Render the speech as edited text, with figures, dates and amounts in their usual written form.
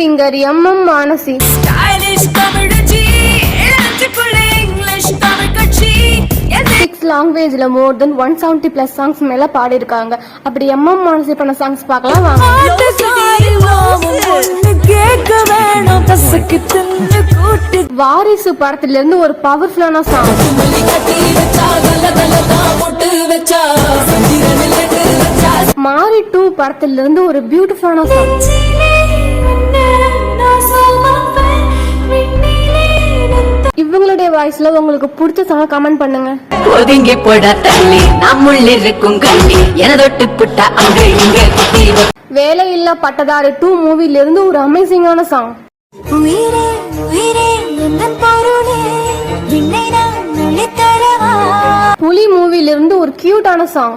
Singer MM Manasi. லாங்குவேஜ்ல more than 170+ songs மேல பாடி இருக்காங்க. அப்படி MM மானசி பண்ண சாங்ஸ் பார்க்கலாம் வாங்க. வாரிசு படத்துல இருந்து ஒரு பவர்ஃபுல்லான சாங். மாரி 2 படத்துல இருந்து ஒரு பியூட்டிஃபுல்லான சாங். இவங்களுடைய வாய்ஸ்ல உங்களுக்கு பிடிச்ச சாங் கமெண்ட் பண்ணுங்க. ஒதுங்கி போட தள்ளி நம்முள்ள இருக்கும் கண்ணி எனதொட்டு புட்டா அங்க இங்க குட்டி. வேலையில்லா பட்டதாரி 2 மூவில இருந்து ஒரு அமேசிங்கான சாங். புலி மூவில இருந்து ஒரு கியூட்டான சாங்.